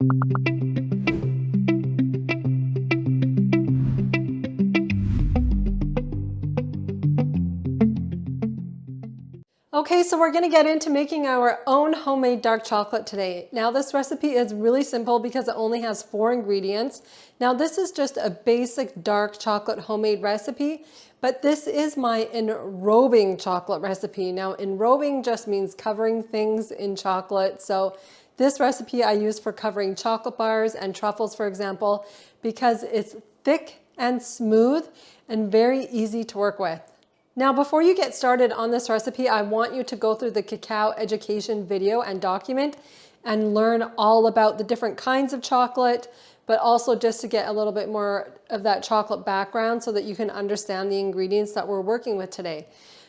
Okay, so we're going to get into making our own homemade dark chocolate today. Now this recipe is really simple because it only has 4 ingredients. Now this is just a basic dark chocolate homemade recipe, but this is my enrobing chocolate recipe. Now enrobing just means covering things in chocolate. So this recipe I use for covering chocolate bars and truffles, for example, because it's thick and smooth and very easy to work with. Now, before you get started on this recipe, I want you to go through the cacao education video and document and learn all about the different kinds of chocolate, but also just to get a little bit more of that chocolate background so that you can understand the ingredients that we're working with today.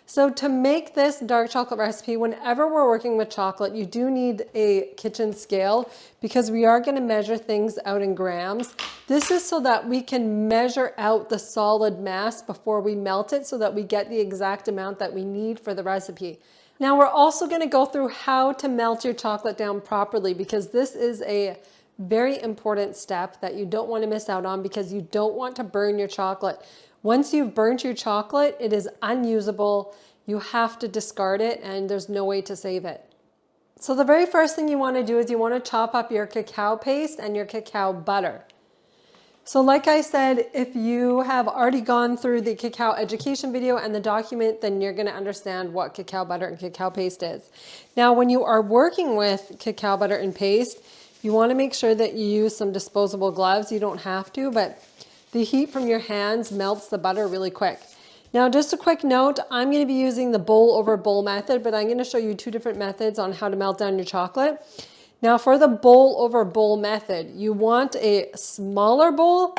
So to make this dark chocolate recipe, whenever we're working with chocolate, you do need a kitchen scale because we are going to measure things out in grams. This is so that we can measure out the solid mass before we melt it so that we get the exact amount that we need for the recipe. Now we're also going to go through how to melt your chocolate down properly because this is a very important step that you don't want to miss out on because you don't want to burn your chocolate. Once you've burnt your chocolate, it is unusable. You have to discard it and there's no way to save it. So the very first thing you want to do is you want to chop up your cacao paste and your cacao butter. So like I said, if you have already gone through the cacao education video and the document, then you're going to understand what cacao butter and cacao paste is. Now, when you are working with cacao butter and paste, you want to make sure that you use some disposable gloves. You don't have to, but the heat from your hands melts the butter really quick. Now, just a quick note, I'm going to be using the bowl over bowl method, but I'm going to show you 2 different methods on how to melt down your chocolate. Now, for the bowl over bowl method, you want a smaller bowl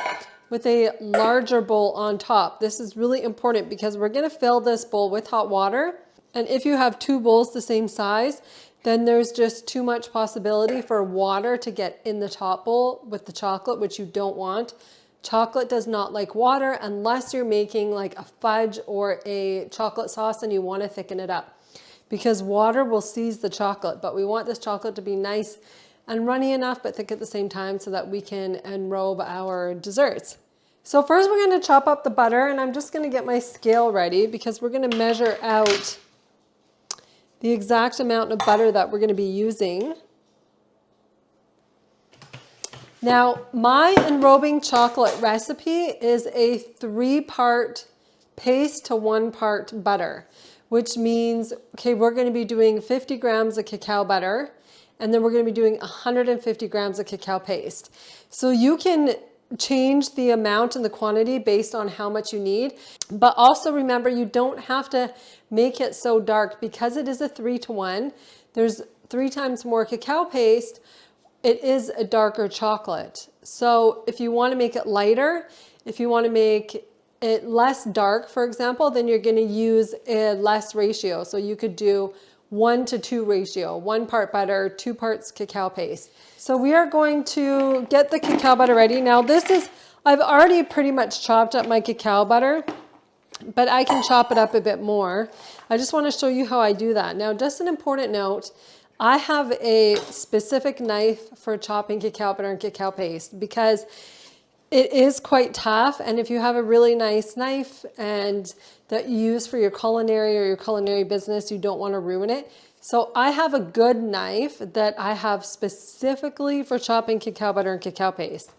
with a larger bowl on top. This is really important because we're going to fill this bowl with hot water. And if you have 2 bowls the same size, then there's just too much possibility for water to get in the top bowl with the chocolate, which you don't want. Chocolate does not like water unless you're making like a fudge or a chocolate sauce and you want to thicken it up because water will seize the chocolate, but we want this chocolate to be nice and runny enough but thick at the same time so that we can enrobe our desserts. So first we're going to chop up the butter, and I'm just going to get my scale ready because we're going to measure out the exact amount of butter that we're going to be using. Now, my enrobing chocolate recipe is a 3-part paste to 1 part butter, which means, okay, we're going to be doing 50 grams of cacao butter, and then we're going to be doing 150 grams of cacao paste. So you can change the amount and the quantity based on how much you need, but also remember you don't have to make it so dark because it is a 3-to-1. There's 3 times more cacao paste. It is a darker chocolate. So if you want to make it lighter, if you want to make it less dark, for example, then you're going to use a less ratio. So you could do 1-to-2 ratio, 1 part butter, 2 parts cacao paste. So we are going to get the cacao butter ready. Now I've already pretty much chopped up my cacao butter, but I can chop it up a bit more. I just want to show you how I do that. Now, just an important note, I have a specific knife for chopping cacao butter and cacao paste because it is quite tough, and if you have a really nice knife and that you use for your culinary business, you don't want to ruin it. So I have a good knife that I have specifically for chopping cacao butter and cacao paste.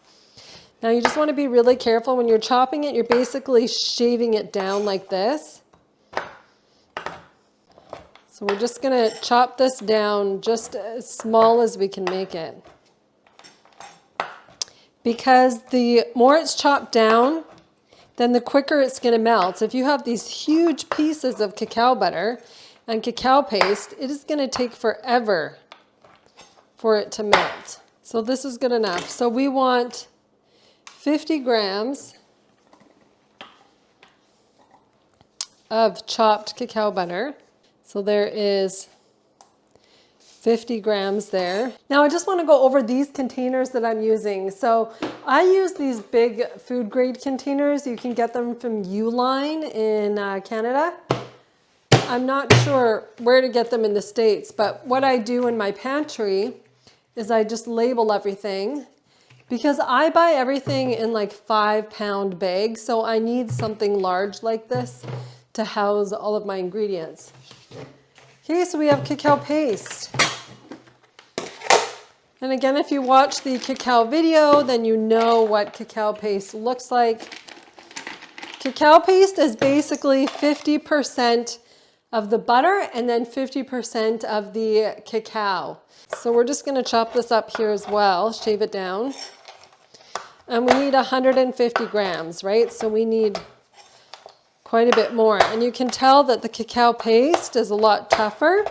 Now you just want to be really careful when you're chopping it. You're basically shaving it down like this. So we're just going to chop this down just as small as we can make it. Because the more it's chopped down, then the quicker it's going to melt. So if you have these huge pieces of cacao butter and cacao paste, it is going to take forever for it to melt. So this is good enough. So we want 50 grams of chopped cacao butter. So there is 50 grams there. Now I just want to go over these containers that I'm using. So I use these big food grade containers. You can get them from Uline in Canada. I'm not sure where to get them in the States, but what I do in my pantry is I just label everything, because I buy everything in like 5-pound bags, so I need something large like this to house all of my ingredients. Okay, so we have cacao paste. And again, if you watch the cacao video, then you know what cacao paste looks like. Cacao paste is basically 50% of the butter and then 50% of the cacao. So we're just going to chop this up here as well, shave it down. And we need 150 grams, right? So we need quite a bit more. And you can tell that the cacao paste is a lot tougher.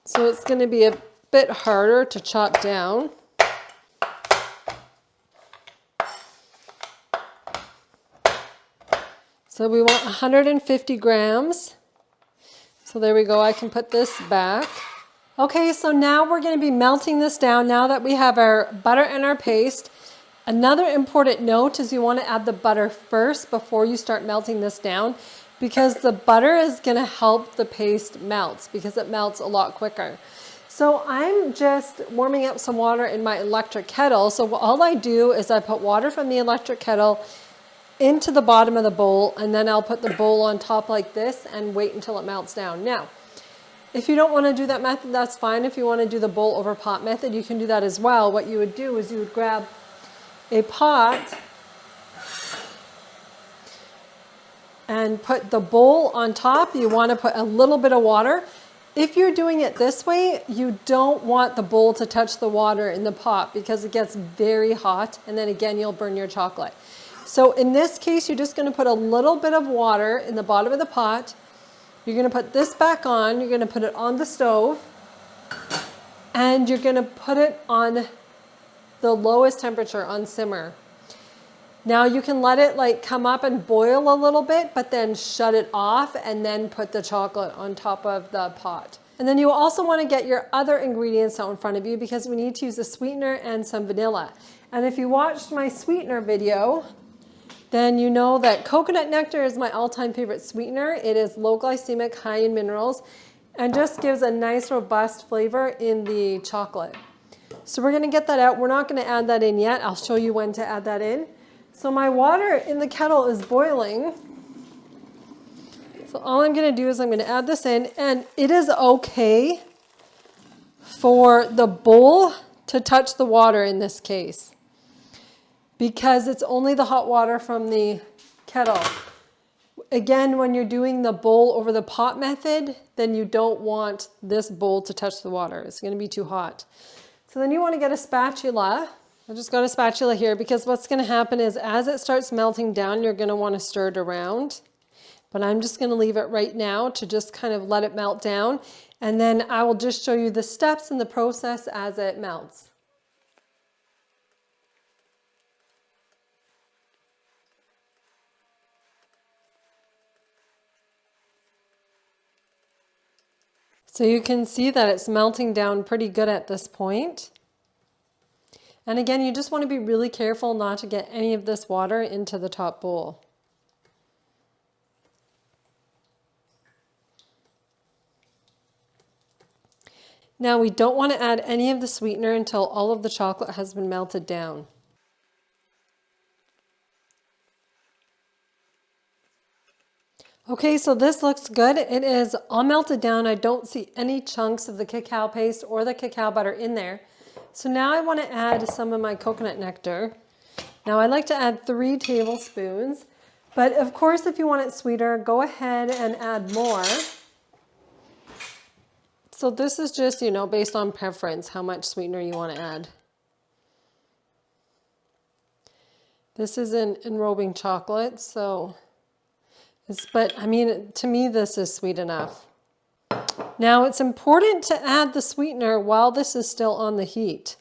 So it's going to be a bit harder to chop down. So we want 150 grams. So there we go, I can put this back. Okay, so now we're going to be melting this down now that we have our butter and our paste. Another important note is you want to add the butter first before you start melting this down, because the butter is going to help the paste melt because it melts a lot quicker. So I'm just warming up some water in my electric kettle. So all I do is I put water from the electric kettle into the bottom of the bowl, and then I'll put the bowl on top like this and wait until it melts down. Now, if you don't want to do that method, that's fine. If you want to do the bowl over pot method, you can do that as well. What you would do is you would grab a pot and put the bowl on top. You want to put a little bit of water. If you're doing it this way, you don't want the bowl to touch the water in the pot because it gets very hot, and then again you'll burn your chocolate. So in this case, you're just going to put a little bit of water in the bottom of the pot. You're going to put this back on. You're going to put it on the stove, and you're going to put it on the lowest temperature, on simmer. Now you can let it like come up and boil a little bit, but then shut it off and then put the chocolate on top of the pot. And then you also want to get your other ingredients out in front of you because we need to use a sweetener and some vanilla. And if you watched my sweetener video, then you know that coconut nectar is my all-time favorite sweetener. It is low glycemic, high in minerals, and just gives a nice robust flavor in the chocolate. So we're going to get that out. We're not going to add that in yet. I'll show you when to add that in. So my water in the kettle is boiling. So all I'm going to do is I'm going to add this in, and it is okay for the bowl to touch the water in this case, because it's only the hot water from the kettle. Again, when you're doing the bowl over the pot method, then you don't want this bowl to touch the water. It's going to be too hot. So then you want to get a spatula. I just got a spatula here because what's going to happen is as it starts melting down, you're going to want to stir it around. But I'm just going to leave it right now to just kind of let it melt down. And then I will just show you the steps in the process as it melts. So you can see that it's melting down pretty good at this point. And again, you just want to be really careful not to get any of this water into the top bowl. Now we don't want to add any of the sweetener until all of the chocolate has been melted down. Okay, so this looks good. It is all melted down. I don't see any chunks of the cacao paste or the cacao butter in there. So now I want to add some of my coconut nectar. Now I like to add 3 tablespoons, but of course if you want it sweeter, go ahead and add more. So this is just, you know, based on preference, how much sweetener you want to add. This is an enrobing chocolate, so but I mean, to me this is sweet enough. Now it's important to add the sweetener while this is still on the heat,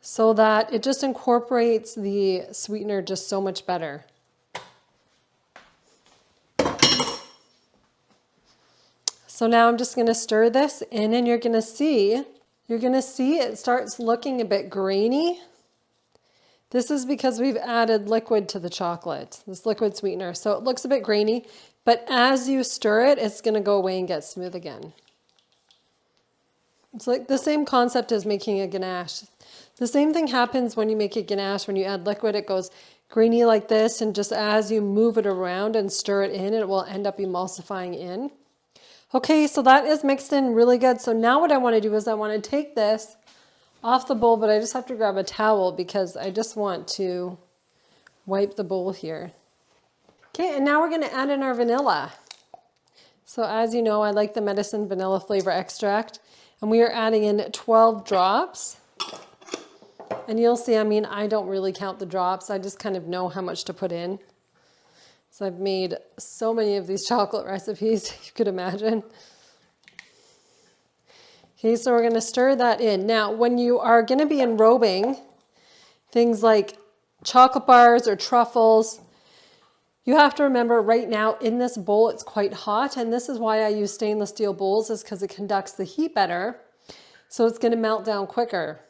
so that it just incorporates the sweetener just so much better. So now I'm just going to stir this in, and you're going to see it starts looking a bit grainy. This is because we've added liquid to the chocolate, this liquid sweetener. So it looks a bit grainy, but as you stir it, it's going to go away and get smooth again. It's like the same concept as making a ganache. The same thing happens when you make a ganache. When you add liquid, it goes grainy like this, and just as you move it around and stir it in, it will end up emulsifying in. Okay, so that is mixed in really good. So now what I want to do is I want to take this off the bowl, but I just have to grab a towel because I just want to wipe the bowl here. Okay, and now we're going to add in our vanilla. So as you know, I like the Medicine Vanilla Flavor Extract, and we are adding in 12 drops. And you'll see, I mean, I don't really count the drops. I just kind of know how much to put in. So I've made so many of these chocolate recipes, you could imagine. Okay, so we're going to stir that in. Now, when you are going to be enrobing things like chocolate bars or truffles, you have to remember right now in this bowl, it's quite hot. And this is why I use stainless steel bowls, is because it conducts the heat better. So it's going to melt down quicker.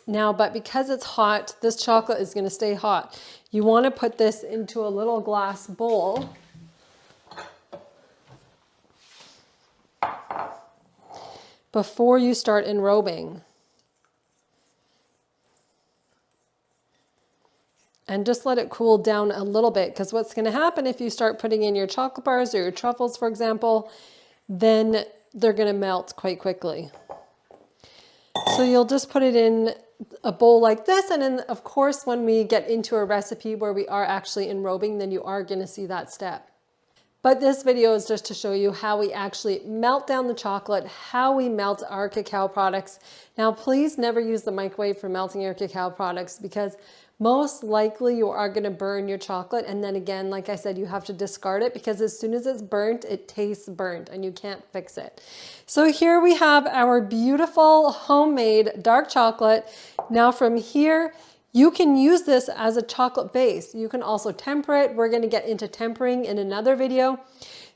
Now, but because it's hot, this chocolate is going to stay hot. You want to put this into a little glass bowl. Before you start enrobing. And just let it cool down a little bit, because what's going to happen if you start putting in your chocolate bars or your truffles, for example, then they're going to melt quite quickly. So you'll just put it in a bowl like this, and then of course when we get into a recipe where we are actually enrobing, then you are going to see that step. But this video is just to show you how we actually melt down the chocolate, how we melt our cacao products. Now please never use the microwave for melting your cacao products, because most likely you are going to burn your chocolate, and then again, like I said, you have to discard it, because as soon as it's burnt, it tastes burnt and you can't fix it. So here we have our beautiful homemade dark chocolate. Now from here, you can use this as a chocolate base. You can also temper it. We're going to get into tempering in another video.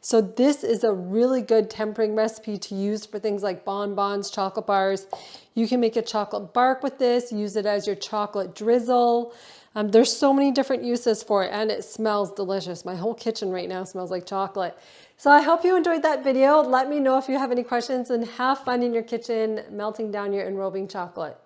So this is a really good tempering recipe to use for things like bonbons, chocolate bars. You can make a chocolate bark with this, use it as your chocolate drizzle. There's so many different uses for it, and it smells delicious. My whole kitchen right now smells like chocolate. So I hope you enjoyed that video. Let me know if you have any questions, and have fun in your kitchen melting down your enrobing chocolate.